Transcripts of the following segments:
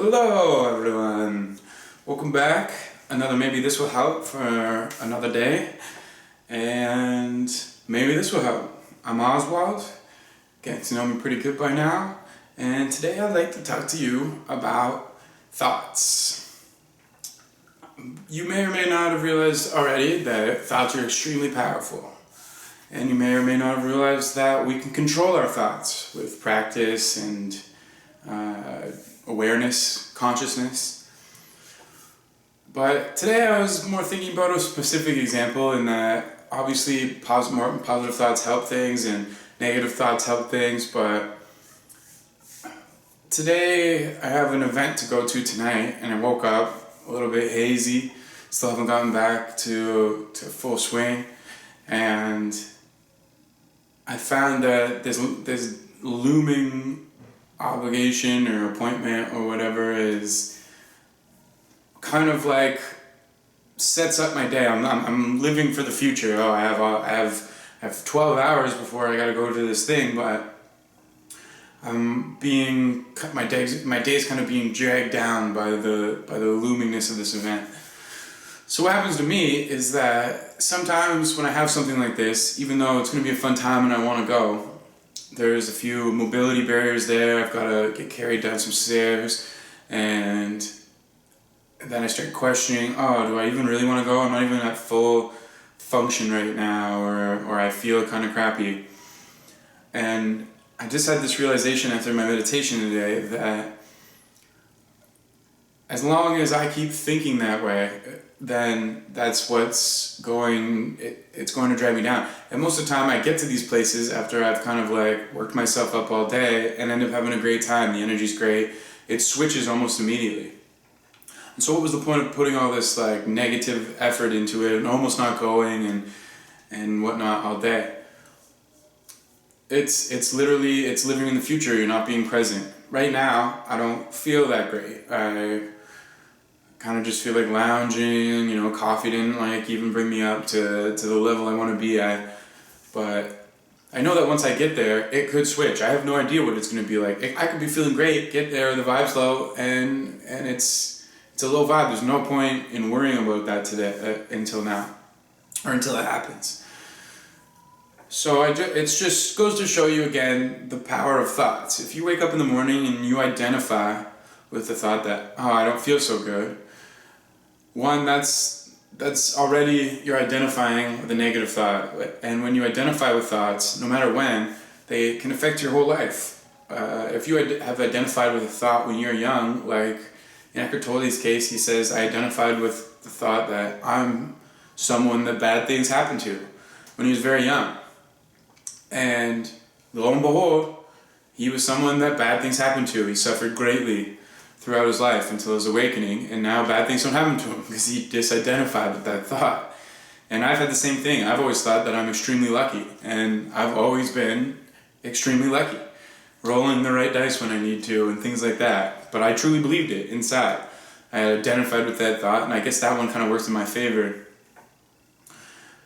Hello everyone, welcome back. Another Maybe This Will Help for another day, and maybe this will help. I'm Oswald, getting to know me pretty good by now, and today I'd like to talk to you about thoughts. You may or may not have realized already that thoughts are extremely powerful, and you may or may not have realized that we can control our thoughts with practice and awareness, consciousness. But today I was more thinking about a specific example in that obviously positive thoughts help things and negative thoughts help things, but today I have an event to go to tonight and I woke up a little bit hazy, still haven't gotten back to full swing, and I found that this looming obligation or appointment or whatever is kind of like sets up my day. I'm living for the future. Oh, I have 12 hours before I gotta go to this thing, but my day's kind of being dragged down by the loomingness of this event. So what happens to me is that sometimes when I have something like this, even though it's gonna be a fun time and I want to go, there's a few mobility barriers there. I've got to get carried down some stairs, and then I start questioning, oh, do I even really want to go? I'm not even at full function right now, or I feel kind of crappy. And I just had this realization after my meditation today that as long as I keep thinking that way, then that's it's going to drag me down. And most of the time I get to these places after I've kind of like worked myself up all day and end up having a great time. The energy's great. It switches almost immediately. And so what was the point of putting all this like negative effort into it and almost not going and whatnot all day? It's living in the future. You're not being present. Right now, I don't feel that great. I kind of just feel like lounging, coffee didn't like even bring me up to the level I want to be at. But I know that once I get there, it could switch. I have no idea what it's going to be like. I could be feeling great, get there, the vibe's low, and it's a low vibe. There's no point in worrying about that today until now, or until it happens. So it just goes to show you again the power of thoughts. If you wake up in the morning and you identify with the thought that, oh, I don't feel so good, one, that's already, you're identifying with a negative thought. And when you identify with thoughts, no matter when, they can affect your whole life. If you have identified with a thought when you're young, like in Eckhart Tolle's case, he says, I identified with the thought that I'm someone that bad things happen to when he was very young. And lo and behold, he was someone that bad things happened to. He suffered greatly throughout his life until his awakening, and now bad things don't happen to him because he disidentified with that thought. And I've had the same thing. I've always thought that I'm extremely lucky, and I've always been extremely lucky, rolling the right dice when I need to and things like that. But I truly believed it inside. I identified with that thought, and I guess that one kind of works in my favor.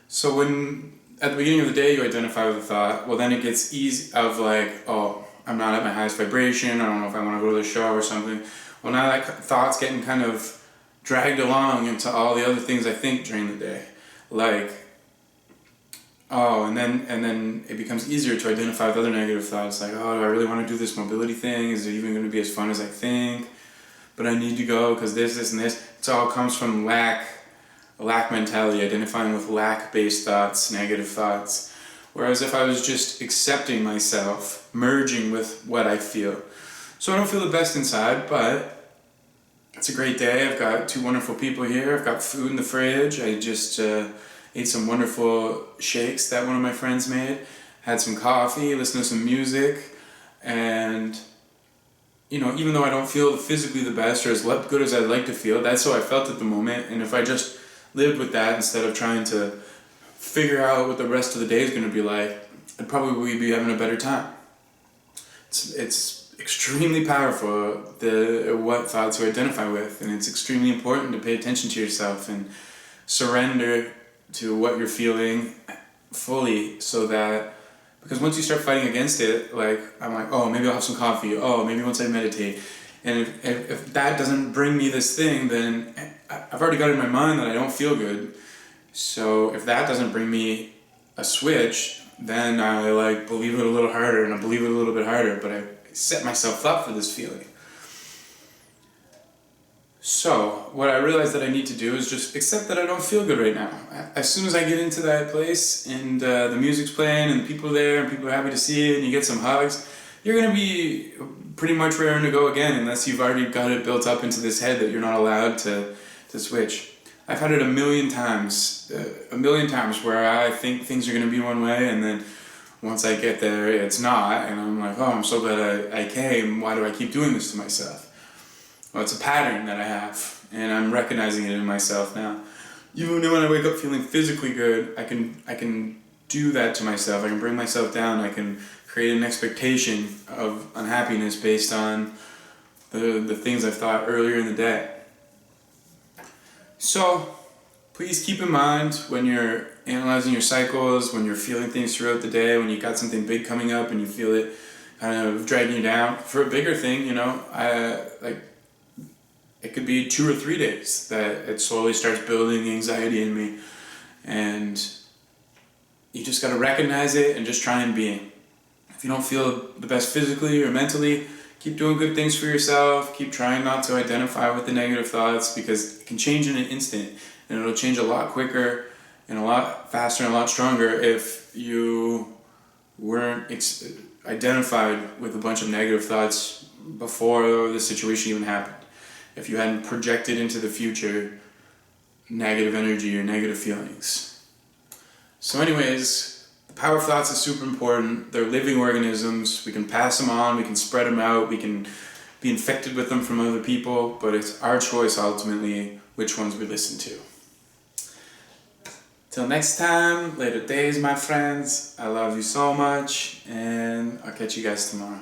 So when at the beginning of the day you identify with a thought, well then it gets easy of like, oh, I'm not at my highest vibration, I don't know if I want to go to the show or something. Well, now that thought's getting kind of dragged along into all the other things I think during the day. Like, oh, and then it becomes easier to identify with other negative thoughts, like, oh, do I really want to do this mobility thing? Is it even going to be as fun as I think? But I need to go because this, and this. It all comes from lack mentality, identifying with lack-based thoughts, negative thoughts. Whereas if I was just accepting myself, merging with what I feel. So I don't feel the best inside, but it's a great day. I've got two wonderful people here. I've got food in the fridge. I just ate some wonderful shakes that one of my friends made. Had some coffee, listened to some music, and even though I don't feel physically the best or as good as I'd like to feel, that's how I felt at the moment. And if I just lived with that instead of trying to figure out what the rest of the day is going to be like, I'd probably be having a better time. It's extremely powerful, what thoughts you identify with, and it's extremely important to pay attention to yourself and surrender to what you're feeling fully, so that, because once you start fighting against it, like I'm like, oh, maybe I'll have some coffee, oh, maybe once I meditate, And if that doesn't bring me this thing, then I've already got in my mind that I don't feel good. So if that doesn't bring me a switch, then I like believe it a little harder, and I believe it a little bit harder, but I set myself up for this feeling. So what I realized that I need to do is just accept that I don't feel good right now. As soon as I get into that place and the music's playing and people are there and people are happy to see it and you get some hugs, you're going to be pretty much raring to go again, unless you've already got it built up into this head that you're not allowed to switch. I've had it a million times where I think things are going to be one way, and then once I get there, it's not, and I'm like, oh, I'm so glad I came. Why do I keep doing this to myself? Well, it's a pattern that I have, and I'm recognizing it in myself now. Even when I wake up feeling physically good, I can do that to myself. I can bring myself down. I can create an expectation of unhappiness based on the things I've thought earlier in the day. So, please keep in mind when you're analyzing your cycles, when you're feeling things throughout the day, when you got something big coming up and you feel it kind of dragging you down. For a bigger thing, it could be 2 or 3 days that it slowly starts building anxiety in me, and you just got to recognize it and just try and be. If you don't feel the best physically or mentally, keep doing good things for yourself. Keep trying not to identify with the negative thoughts, because it can change in an instant, and it'll change a lot quicker and a lot faster and a lot stronger if you weren't identified with a bunch of negative thoughts before the situation even happened. If you hadn't projected into the future negative energy or negative feelings. So anyways, the power of thoughts is super important. They're living organisms. We can pass them on, we can spread them out, we can be infected with them from other people, but it's our choice ultimately which ones we listen to. Till next time, later days, my friends. I love you so much, and I'll catch you guys tomorrow.